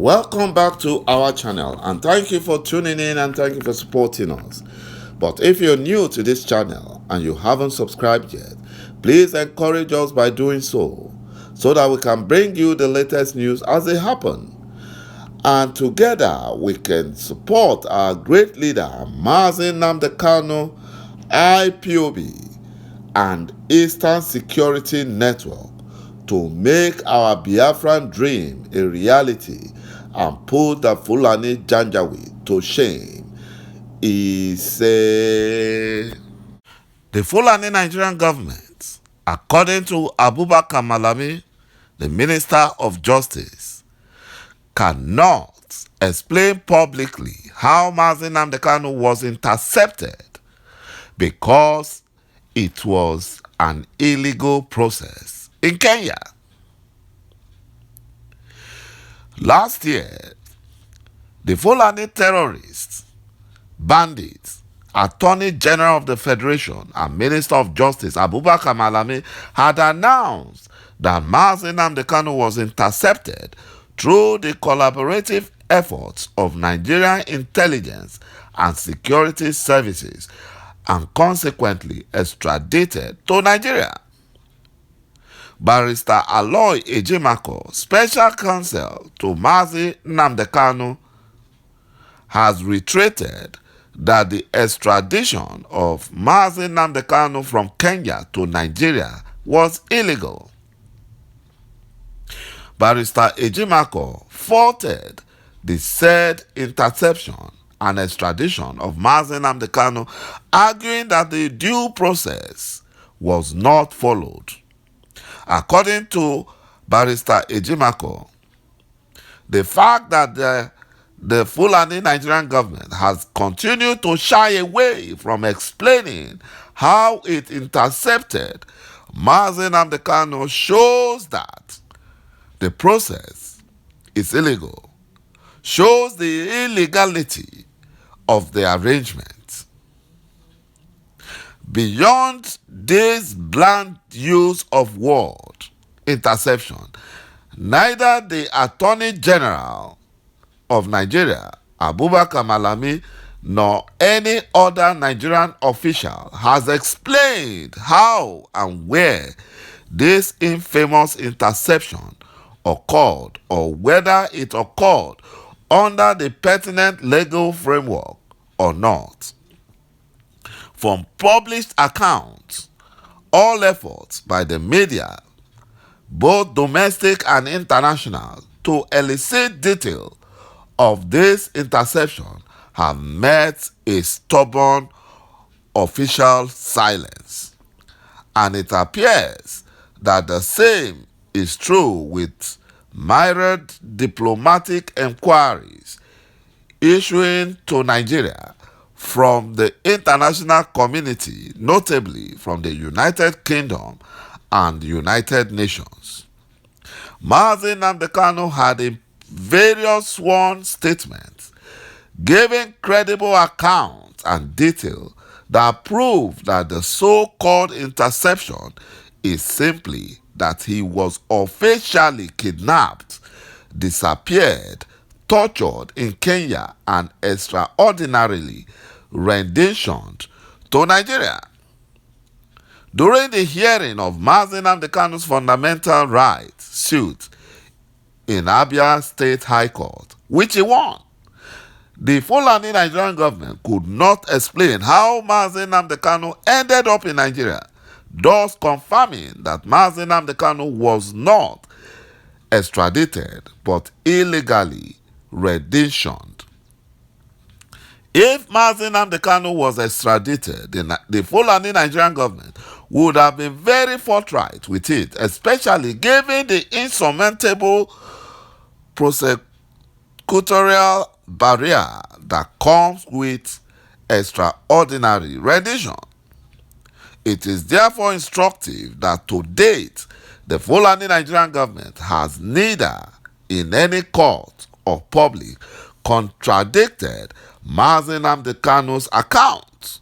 Welcome back to our channel, and thank you for tuning in and thank you for supporting us. But if you're new to this channel and you haven't subscribed yet, please encourage us by doing so that we can bring you the latest news as they happen. And together we can support our great leader, Mazi Nnamdi Kanu, IPOB, and Eastern Security Network to make our Biafran dream a reality and put the Fulani Janjaweed to shame. He said, the Fulani Nigerian government, according to Abubakar Malami, the Minister of Justice, cannot explain publicly how Mazi Nnamdi Kanu was intercepted because it was an illegal process in Kenya. Last year, the Fulani terrorists, bandits, Attorney General of the Federation and Minister of Justice Abubakar Malami had announced that Mazi Nnamdi Kanu was intercepted through the collaborative efforts of Nigerian intelligence and security services and consequently extradited to Nigeria. Barrister Aloy Ejimakor, special counsel to Mazi Nnamdi Kanu, has reiterated that the extradition of Mazi Nnamdi Kanu from Kenya to Nigeria was illegal. Barrister Ejimakor faulted the said interception and extradition of Mazi Nnamdi Kanu, arguing that the due process was not followed. According to Barrister Ejimakor, the fact that the Fulani Nigerian government has continued to shy away from explaining how it intercepted Mazi Nnamdi Kanu shows that the process is illegal, shows the illegality of the arrangement. Beyond this blunt use of word interception, neither the Attorney General of Nigeria, Abubakar Malami, nor any other Nigerian official has explained how and where this infamous interception occurred or whether it occurred under the pertinent legal framework or not. From published accounts, all efforts by the media, both domestic and international, to elicit detail of this interception have met a stubborn official silence. And it appears that the same is true with myriad diplomatic inquiries issuing to Nigeria from the international community, notably from the United Kingdom and the United Nations. Mazi Nnamdi Kanu had in various sworn statements giving credible accounts and detail that prove that the so-called interception is simply that he was officially kidnapped, disappeared, tortured in Kenya, and extraordinarily renditioned to Nigeria. During the hearing of Mazi Nnamdi Kanu's fundamental rights suit in Abia State High Court, which he won, the Fulani Nigerian government could not explain how Mazi Nnamdi Kanu ended up in Nigeria, thus confirming that Mazi Nnamdi Kanu was not extradited but illegally renditioned. If Mazi Nnamdi Kanu was extradited, the Fulani Nigerian government would have been very forthright with it, especially given the insurmountable prosecutorial barrier that comes with extraordinary rendition. It is therefore instructive that to date, the Fulani Nigerian government has neither in any court or public contradicted Mazi Nnamdi Kanu's account,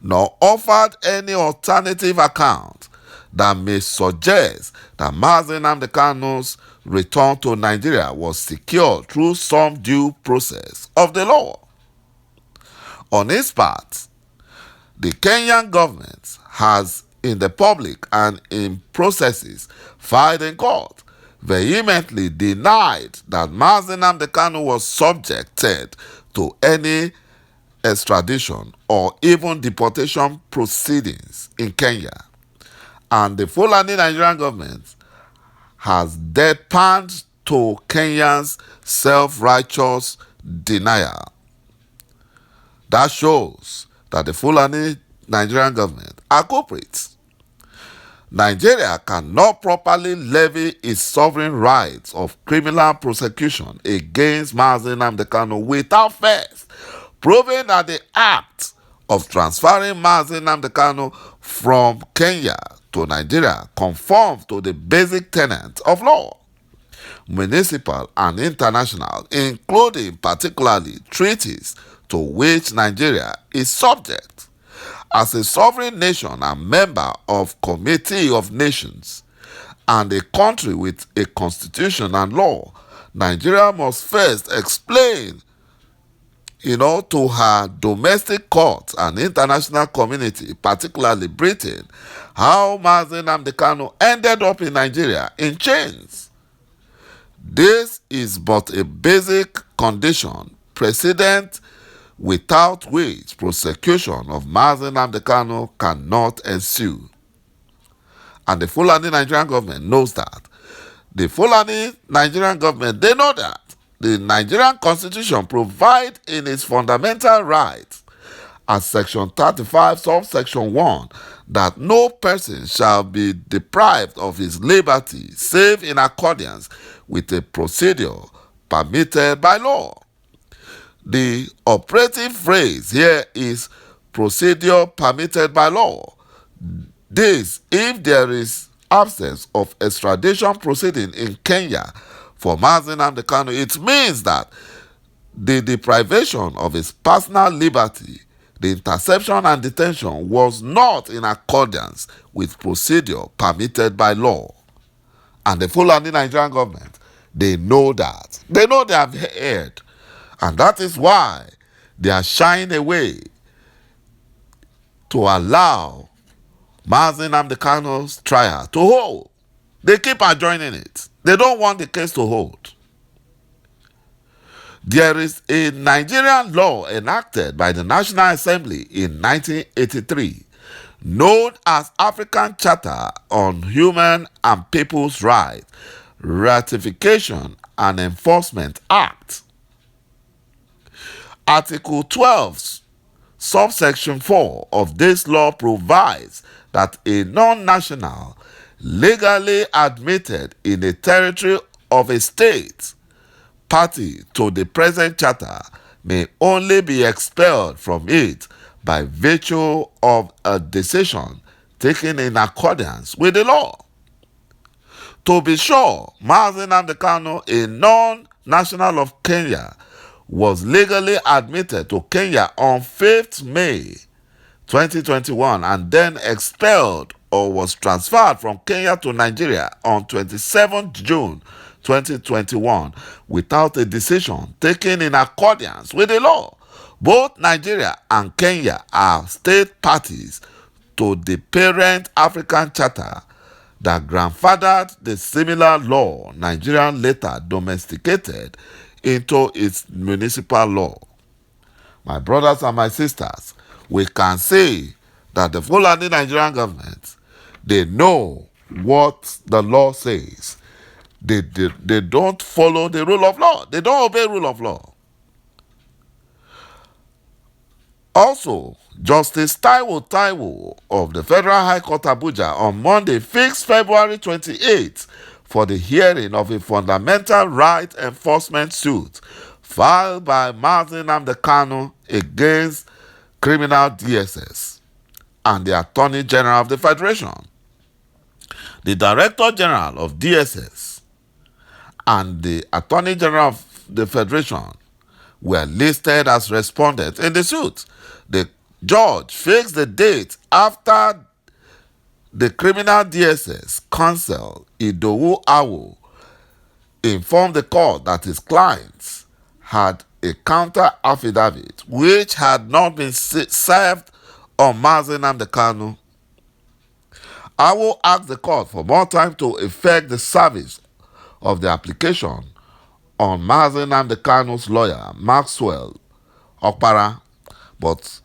nor offered any alternative account that may suggest that Mazi Nnamdi Kanu's return to Nigeria was secured through some due process of the law. On its part, the Kenyan government has, in the public and in processes filed in court, vehemently denied that Mazi Nnamdi Kanu was subjected to any extradition or even deportation proceedings in Kenya. And the Fulani Nigerian government has deadpanned to Kenya's self-righteous denial. That shows that the Fulani Nigerian government are culprits. Nigeria cannot properly levy its sovereign rights of criminal prosecution against Mazi Nnamdi Kanu without first proving that the act of transferring Mazi Nnamdi Kanu from Kenya to Nigeria conforms to the basic tenets of law, municipal and international, including particularly treaties to which Nigeria is subject. As a sovereign nation and member of Committee of Nations and a country with a constitution and law, Nigeria must first explain to her domestic courts and international community, particularly Britain, how Mazi Nnamdi Kanu ended up in Nigeria in chains. This is but a basic condition precedent without which prosecution of Mazi Nnamdi Kanu cannot ensue. And the Fulani Nigerian government knows that. The Fulani Nigerian government, they know that. The Nigerian Constitution provides in its fundamental rights, as Section 35, subsection 1, that no person shall be deprived of his liberty save in accordance with a procedure permitted by law. The operative phrase here is procedure permitted by law. This, if there is absence of extradition proceeding in Kenya for Mazi Nnamdi Kanu, it means that the deprivation of his personal liberty, the interception and detention, was not in accordance with procedure permitted by law. And the Fulani Nigerian government, they know that. They know they have erred. And that is why they are shying away to allow Mazi Nnamdi Kanu's trial to hold. They keep adjourning it. They don't want the case to hold. There is a Nigerian law enacted by the National Assembly in 1983 known as African Charter on Human and People's Rights, Ratification and Enforcement Act. Article 12, subsection 4 of this law provides that a non-national legally admitted in a territory of a state party to the present charter may only be expelled from it by virtue of a decision taken in accordance with the law. To be sure, Mazi Nnamdi Kanu, a non-national of Kenya, was legally admitted to Kenya on 5th May 2021 and then expelled or was transferred from Kenya to Nigeria on 27th June 2021 without a decision taken in accordance with the law. Both Nigeria and Kenya are state parties to the parent African Charter that grandfathered the similar law Nigeria later domesticated into its municipal law. My brothers and my sisters, we can say that the Fulani Nigerian government, they know what the law says. They don't follow the rule of law. They don't obey rule of law. Also, Justice Taiwo of the Federal High Court Abuja on Monday fixed February 28th for the hearing of a fundamental right enforcement suit filed by Mazi Nnamdi Kanu against criminal DSS and the Attorney General of the Federation. The Director General of DSS and the Attorney General of the Federation were listed as respondents in the suit. The judge fixed the date after The criminal DSS counsel Idowu Awo informed the court that his clients had a counter affidavit which had not been served on Mazi Nnamdi Kanu. Awo asked the court for more time to effect the service of the application on Mazi Nnamdi Kanu's lawyer, Maxwell Okpara, but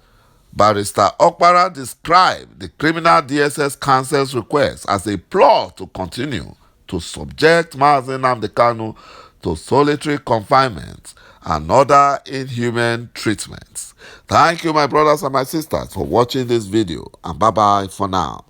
Barrister Okpara described the criminal DSS counsel's request as a plot to continue to subject Mazi Nnamdi Kanu to solitary confinement and other inhuman treatments. Thank you, my brothers and my sisters, for watching this video, and bye-bye for now.